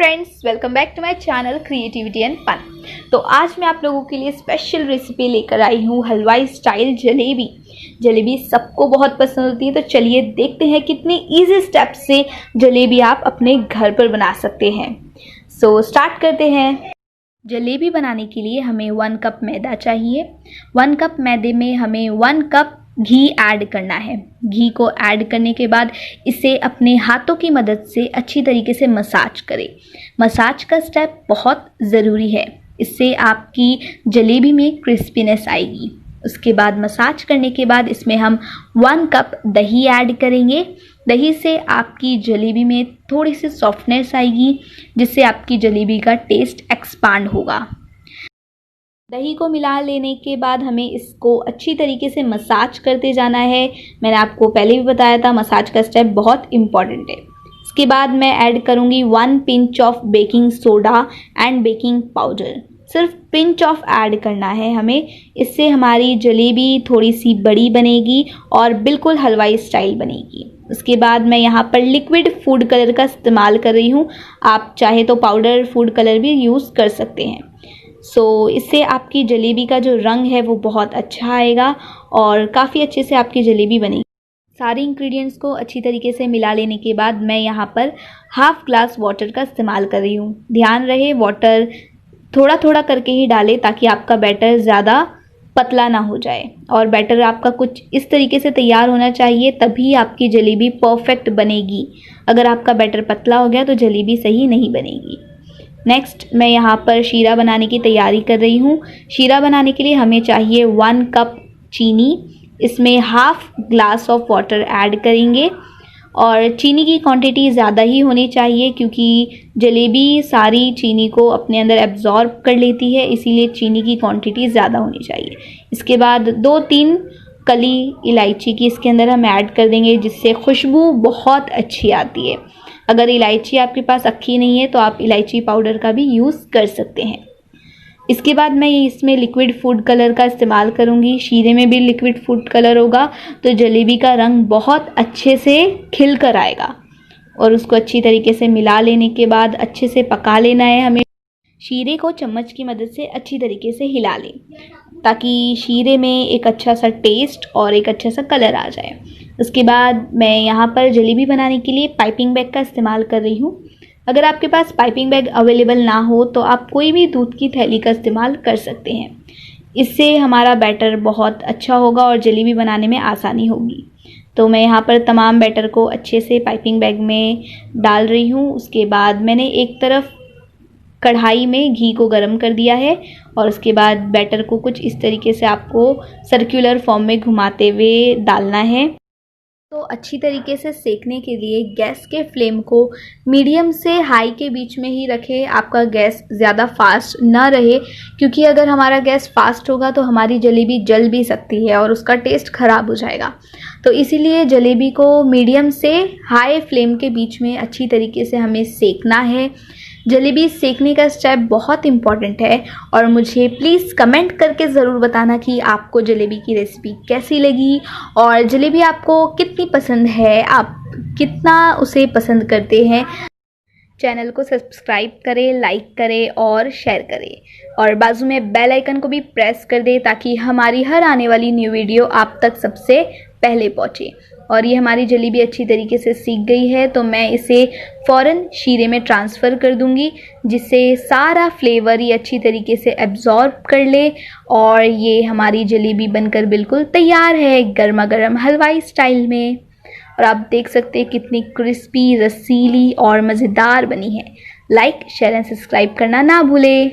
Friends, welcome back to my channel creativity and fun. तो आज मैं आप लोगों के लिए स्पेशल रेसिपी लेकर आई हूँ हलवाई स्टाइल जलेबी। जलेबी सबको बहुत पसंद होती है, तो चलिए देखते हैं कितनी इजी स्टेप से जलेबी आप अपने घर पर बना सकते हैं। सो स्टार्ट करते हैं। जलेबी बनाने के लिए हमें 1 कप मैदा चाहिए। 1 कप मैदे में हमें 1 कप घी ऐड करना है। घी को ऐड करने के बाद इसे अपने हाथों की मदद से अच्छी तरीके से मसाज करें। मसाज का स्टेप बहुत ज़रूरी है, इससे आपकी जलेबी में क्रिस्पीनेस आएगी। उसके बाद मसाज करने के बाद इसमें हम 1 कप दही ऐड करेंगे। दही से आपकी जलेबी में थोड़ी सी सॉफ्टनेस आएगी, जिससे आपकी जलेबी का टेस्ट एक्सपांड होगा। दही को मिला लेने के बाद हमें इसको अच्छी तरीके से मसाज करते जाना है। मैंने आपको पहले भी बताया था, मसाज का स्टेप बहुत इम्पॉर्टेंट है। इसके बाद मैं ऐड करूँगी 1 pinch of baking soda and baking powder. सिर्फ पिंच ऑफ ऐड करना है हमें, इससे हमारी जलेबी थोड़ी सी बड़ी बनेगी और बिल्कुल हलवाई स्टाइल बनेगी। उसके बाद मैं यहाँ पर लिक्विड फूड कलर का इस्तेमाल कर रही हूँ। आप चाहे तो पाउडर फूड कलर भी यूज़ कर सकते हैं। इससे आपकी जलेबी का जो रंग है वो बहुत अच्छा आएगा और काफ़ी अच्छे से आपकी जलेबी बनेगी। सारे इंग्रेडिएंट्स को अच्छी तरीके से मिला लेने के बाद मैं यहाँ पर हाफ ग्लास वाटर का इस्तेमाल कर रही हूँ। ध्यान रहे वाटर थोड़ा थोड़ा करके ही डालें, ताकि आपका बैटर ज़्यादा पतला ना हो जाए। और बैटर आपका कुछ इस तरीके से तैयार होना चाहिए, तभी आपकी जलेबी परफेक्ट बनेगी। अगर आपका बैटर पतला हो गया तो जलेबी सही नहीं बनेगी। नेक्स्ट मैं यहाँ पर शीरा बनाने की तैयारी कर रही हूँ। शीरा बनाने के लिए हमें चाहिए 1 कप चीनी। इसमें half glass of water add करेंगे और चीनी की क्वांटिटी ज़्यादा ही होनी चाहिए, क्योंकि जलेबी सारी चीनी को अपने अंदर एब्जॉर्ब कर लेती है, इसीलिए चीनी की क्वांटिटी ज़्यादा होनी चाहिए। इसके बाद 2-3 कली इलायची की इसके अंदर हम ऐड कर देंगे, जिससे खुशबू बहुत अच्छी आती है। अगर इलायची आपके पास अक्खी नहीं है तो आप इलायची पाउडर का भी यूज़ कर सकते हैं। इसके बाद मैं इसमें लिक्विड फूड कलर का इस्तेमाल करूँगी। शीरे में भी लिक्विड फूड कलर होगा तो जलेबी का रंग बहुत अच्छे से खिल कर आएगा। और उसको अच्छी तरीके से मिला लेने के बाद अच्छे से पका लेना है हमें। शीरे को चम्मच की मदद से अच्छी तरीके से हिला लें, ताकि शीरे में एक अच्छा सा टेस्ट और एक अच्छा सा कलर आ जाए। उसके बाद मैं यहाँ पर जलेबी बनाने के लिए पाइपिंग बैग का इस्तेमाल कर रही हूँ। अगर आपके पास पाइपिंग बैग अवेलेबल ना हो तो आप कोई भी दूध की थैली का इस्तेमाल कर सकते हैं। इससे हमारा बैटर बहुत अच्छा होगा और जलेबी बनाने में आसानी होगी। तो मैं यहाँ पर तमाम बैटर को अच्छे से पाइपिंग बैग में डाल रही हूँ। उसके बाद मैंने एक तरफ कढ़ाई में घी को गर्म कर दिया है और उसके बाद बैटर को कुछ इस तरीके से आपको सर्कुलर फॉर्म में घुमाते हुए डालना है। तो अच्छी तरीके से सेकने के लिए गैस के फ्लेम को मीडियम से हाई के बीच में ही रखें। आपका गैस ज़्यादा फास्ट ना रहे, क्योंकि अगर हमारा गैस फास्ट होगा तो हमारी जलेबी जल भी सकती है और उसका टेस्ट ख़राब हो जाएगा। तो इसीलिए जलेबी को मीडियम से हाई फ्लेम के बीच में अच्छी तरीके से हमें सेकना है। जलेबी सेकने का स्टेप बहुत इम्पॉर्टेंट है और मुझे प्लीज़ कमेंट करके ज़रूर बताना कि आपको जलेबी की रेसिपी कैसी लगी और जलेबी आपको कितनी पसंद है, आप कितना उसे पसंद करते हैं। चैनल को सब्सक्राइब करें, लाइक करें और शेयर करें, और बाजू में बेल आइकन को भी प्रेस कर दें, ताकि हमारी हर आने वाली न्यू वीडियो आप तक सबसे पहले पहुँचे। और ये हमारी जलेबी अच्छी तरीके से सीख गई है, तो मैं इसे फ़ौरन शीरे में ट्रांसफ़र कर दूंगी, जिससे सारा फ्लेवर ये अच्छी तरीके से एब्जॉर्ब कर ले और ये हमारी जलेबी बनकर बिल्कुल तैयार है गर्मा गर्म हलवाई स्टाइल में। और आप देख सकते हैं कितनी क्रिस्पी, रसीली और मज़ेदार बनी है। लाइक, शेयर एंड सब्सक्राइब करना ना भूलें।